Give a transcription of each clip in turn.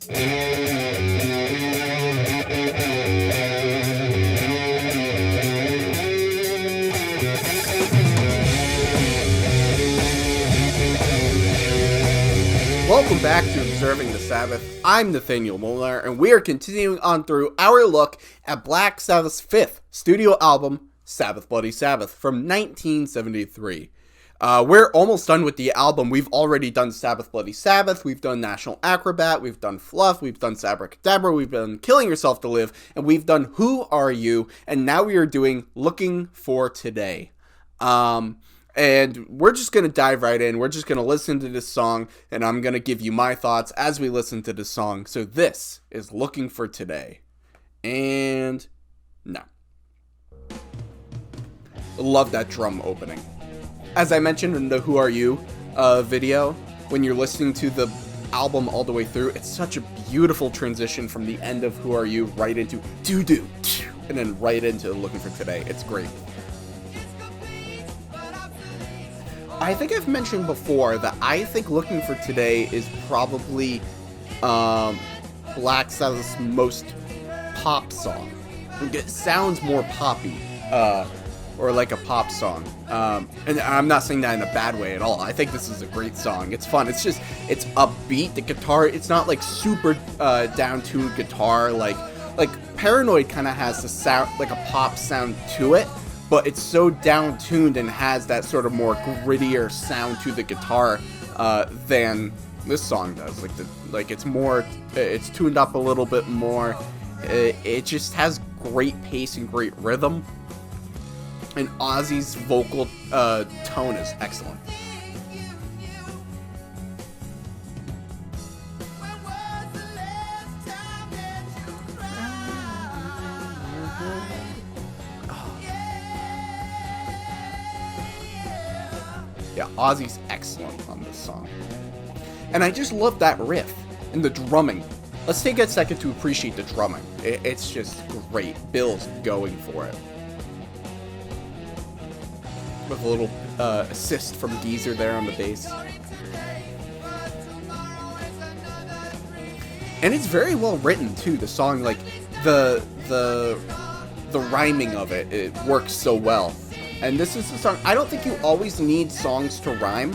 Welcome back to Observing the Sabbath. I'm Nathaniel Molnar, and we are continuing on through our look at Black Sabbath's fifth studio album, Sabbath Bloody Sabbath, from 1973. We're almost done with the album. We've already done Sabbath Bloody Sabbath, we've done National Acrobat, we've done Fluff, we've done Sabracadabra, we've done Killing Yourself to Live, and we've done Who Are You, and now we are doing Looking for Today. And we're just going to dive right in. We're just going to listen to this song, and I'm going to give you my thoughts as we listen to this song. So this is Looking for Today. And no. Love that drum opening. As I mentioned in the Who Are You video, when you're listening to the album all the way through, it's such a beautiful transition from the end of Who Are You right into doo-doo, and then right into Looking for Today. It's great. I think I've mentioned before that I think Looking for Today is probably Black Sabbath's most pop song. It sounds more poppy, or like a pop song. And I'm not saying that in a bad way at all. I think this is a great song. It's fun. It's upbeat. The guitar, it's not like super down-tuned guitar. Like Paranoid kind of has the sound, like a pop sound to it. But it's so down-tuned and has that sort of more grittier sound to the guitar than this song does. It's tuned up a little bit more. It just has great pace and great rhythm. And Ozzy's vocal tone is excellent. Yeah, Ozzy's excellent on this song. And I just love that riff and the drumming. Let's take a second to appreciate the drumming. It's just great. Bill's going for it. With a little assist from Geezer there on the bass. And it's very well written too, the song. Like the rhyming of it works so well. And this is a song, I don't think you always need songs to rhyme.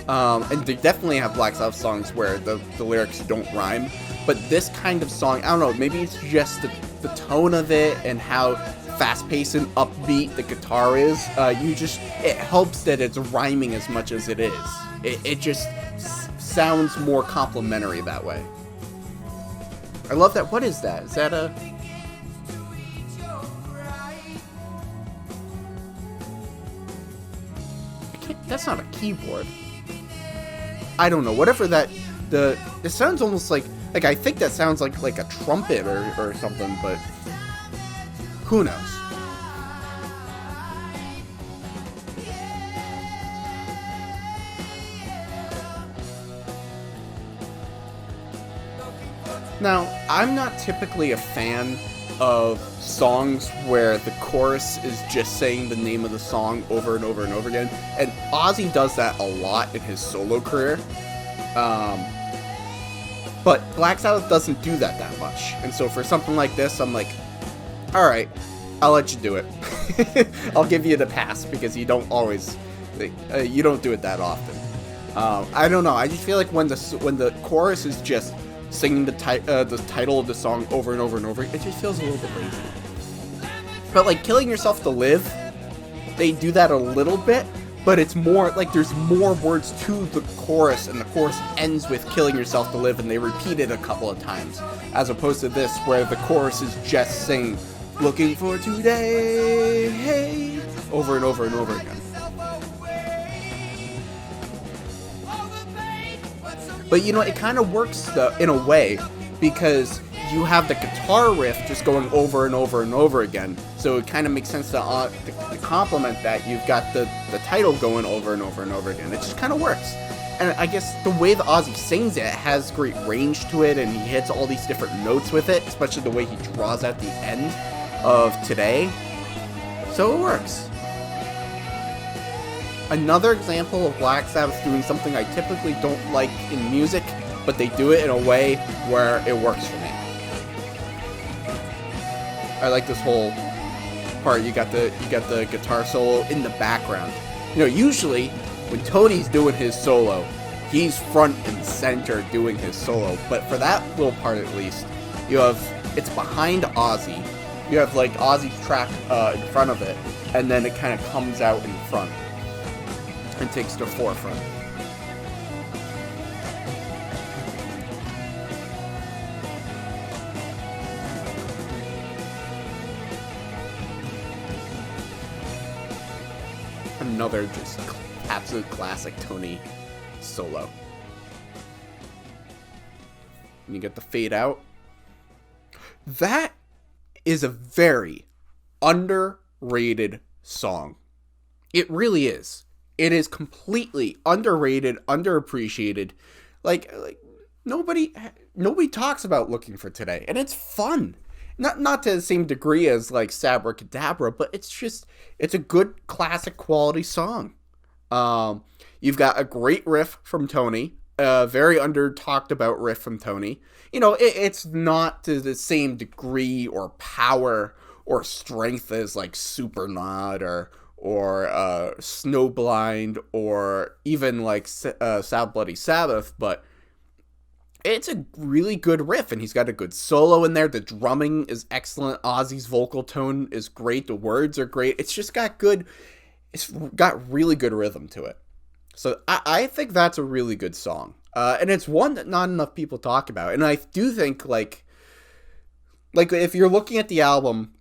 And they definitely have Black Sabbath songs where the lyrics don't rhyme. But this kind of song, I don't know, maybe it's just the tone of it and how fast-paced and upbeat the guitar is. It helps that it's rhyming as much as it is. It just sounds more complimentary that way. I love that. What is that? Is that a... That's not a keyboard. I don't know. Whatever that... It sounds almost like I think that sounds like a trumpet or something, but... Who knows? Now, I'm not typically a fan of songs where the chorus is just saying the name of the song over and over and over again. And Ozzy does that a lot in his solo career. But Black Sabbath doesn't do that much. And so for something like this, I'm like, alright, I'll let you do it. I'll give you the pass because you don't always, you don't do it that often. I don't know, I just feel like when the chorus is just singing the title of the song over and over and over, it just feels a little bit lazy. But like Killing Yourself to Live, they do that a little bit, but it's more like there's more words to the chorus, and the chorus ends with Killing Yourself to Live, and they repeat it a couple of times, as opposed to this where the chorus is just saying looking for today, hey, over and over and over again. But you know, it kind of works in a way, because you have the guitar riff just going over and over and over again. So it kind of makes sense to complement that. You've got the title going over and over and over again. It just kind of works. And I guess the way that Ozzy sings it has great range to it, and he hits all these different notes with it, especially the way he draws at the end of Today. So it works. Another example of Black Sabbath doing something I typically don't like in music but they do it in a way where it works for me. I like this whole part. You got the guitar solo in the background. You know, usually when Tony's doing his solo, he's front and center doing his solo, but for that little part at least, it's behind Ozzy. You have like Ozzy's track in front of it, and then it kind of comes out in front and takes the forefront. Another just absolute classic Tony solo. And you get the fade out. That is a very underrated song. It really is. It is completely underrated, underappreciated. Like nobody talks about Looking for Today, and it's fun. Not to the same degree as like Sabracadabra, but it's a good classic quality song. You've got a great riff from Tony, a very under talked about riff from Tony. You know, it's not to the same degree or power or strength as like Supernod or Snowblind or even like Sabbath Bloody Sabbath, but it's a really good riff, and he's got a good solo in there. The drumming is excellent. Ozzy's vocal tone is great. The words are great. It's got really good rhythm to it. So I think that's a really good song. And it's one that not enough people talk about. And I do think, like if you're looking at the album,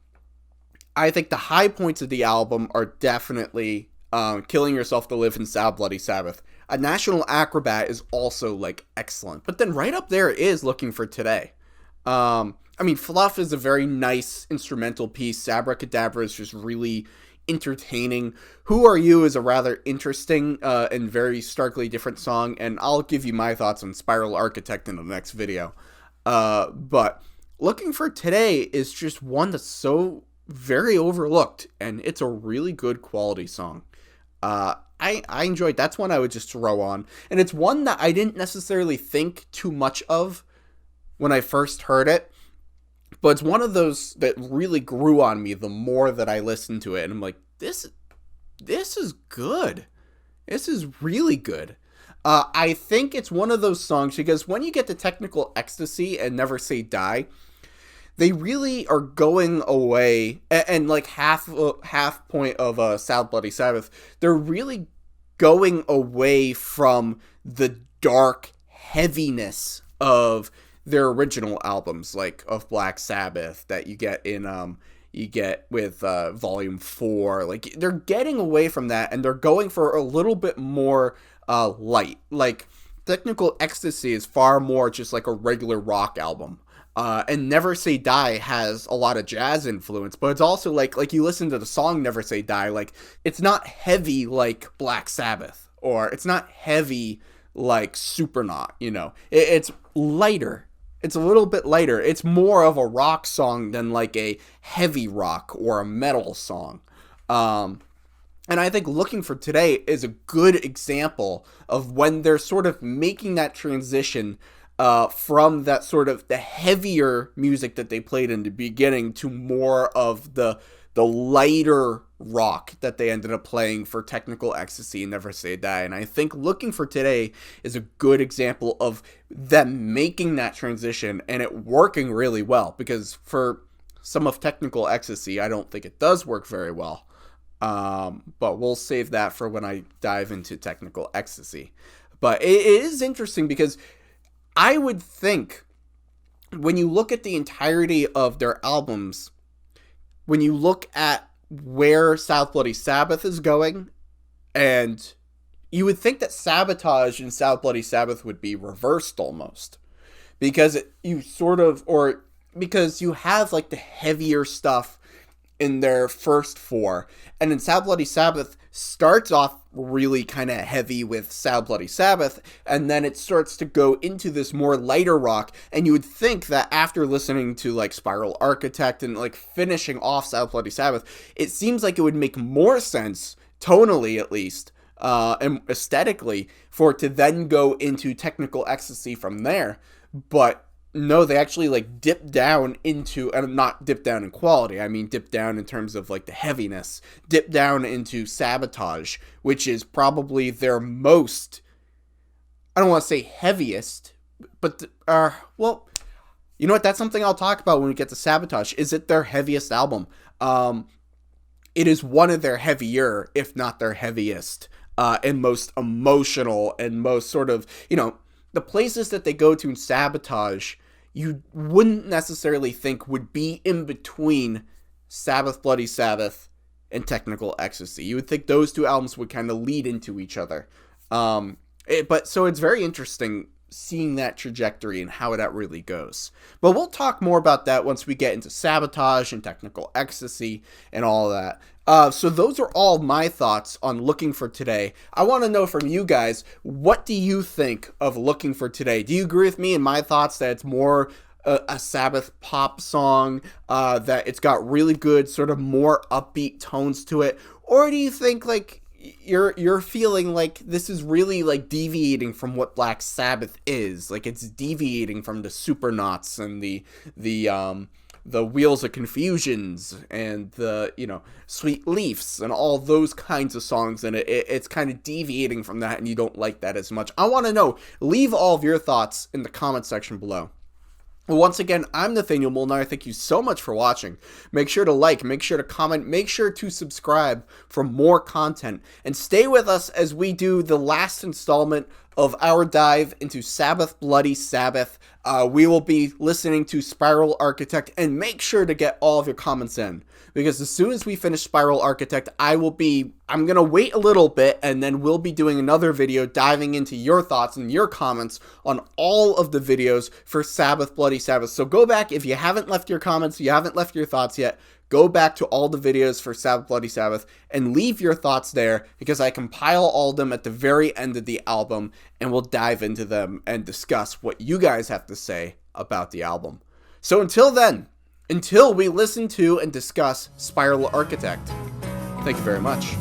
I think the high points of the album are definitely Killing Yourself to Live and Sabbath Bloody Sabbath. A National Acrobat is also, like, excellent. But then right up there is Looking for Today. I mean, Fluff is a very nice instrumental piece. Sabracadabra is just really entertaining. Who Are You is a rather interesting and very starkly different song. And I'll give you my thoughts on Spiral Architect in the next video. But Looking for Today is just one that's so very overlooked. And it's a really good quality song. I enjoyed. That's one I would just throw on. And it's one that I didn't necessarily think too much of when I first heard it. But it's one of those that really grew on me the more that I listened to it. And I'm like, this is good. This is really good. I think it's one of those songs because when you get to Technical Ecstasy and Never Say Die, they really are going away, and like half point of Sabbath Bloody Sabbath, they're really going away from the dark heaviness of their original albums, like of Black Sabbath that you get with Volume 4. Like they're getting away from that, and they're going for a little bit more light. Like Technical Ecstasy is far more just like a regular rock album. And Never Say Die has a lot of jazz influence, but it's also like you listen to the song Never Say Die, like it's not heavy like Black Sabbath, or it's not heavy like Supernaut, you know. It's lighter. It's a little bit lighter. It's more of a rock song than like a heavy rock or a metal song. And I think Looking for Today is a good example of when they're sort of making that transition from that sort of the heavier music that they played in the beginning to more of the lighter rock that they ended up playing for Technical Ecstasy and Never Say Die. And I think Looking for Today is a good example of them making that transition and it working really well, because for some of Technical Ecstasy, I don't think it does work very well. But we'll save that for when I dive into Technical Ecstasy. But it is interesting because I would think when you look at the entirety of their albums, when you look at where Sabbath Bloody Sabbath is going, and you would think that Sabotage and Sabbath Bloody Sabbath would be reversed almost, because because you have like the heavier stuff in their first four, and then Sabbath Bloody Sabbath starts off really kind of heavy with Sabbath Bloody Sabbath, and then it starts to go into this more lighter rock, and you would think that after listening to like Spiral Architect and like finishing off Sabbath Bloody Sabbath, it seems like it would make more sense, tonally at least, and aesthetically, for it to then go into technical ecstasy from there. But no, they actually like dip down into, and not dip down in quality, I mean dip down in terms of like the heaviness, dip down into Sabotage, which is probably their most, I don't want to say heaviest, but well, you know what, that's something I'll talk about when we get to Sabotage. Is it their heaviest album? It is one of their heavier, if not their heaviest, and most emotional, and most sort of, you know, the places that they go to in Sabotage, you wouldn't necessarily think would be in between Sabbath Bloody Sabbath and Technical Ecstasy. You would think those two albums would kind of lead into each other. But so it's very interesting seeing that trajectory and how that really goes. But we'll talk more about that once we get into Sabotage and Technical Ecstasy and all that. So those are all my thoughts on Looking for Today. I want to know from you guys, what do you think of Looking for Today? Do you agree with me in my thoughts that it's more a Sabbath pop song, that it's got really good sort of more upbeat tones to it? Or do you think like you're feeling like this is really like deviating from what Black Sabbath is? Like it's deviating from the Supernauts and the Wheels of Confusions and the, you know, Sweet Leafs and all those kinds of songs, and it's kind of deviating from that and you don't like that as much. I want to know. Leave all of your thoughts in the comment section below. Well, once again, I'm Nathaniel Molnar. Thank you so much for watching. Make sure to like, make sure to comment, make sure to subscribe for more content, and stay with us as we do the last installment of our dive into Sabbath Bloody Sabbath. We will be listening to Spiral Architect, and make sure to get all of your comments in, because as soon as we finish Spiral Architect, I'm going to wait a little bit, and then we'll be doing another video diving into your thoughts and your comments on all of the videos for Sabbath Bloody Sabbath. So go back, if you haven't left your comments, you haven't left your thoughts yet, go back to all the videos for Sabbath Bloody Sabbath and leave your thoughts there, because I compile all of them at the very end of the album, and we'll dive into them and discuss what you guys have to say about the album. So until then, until we listen to and discuss Spiral Architect, thank you very much.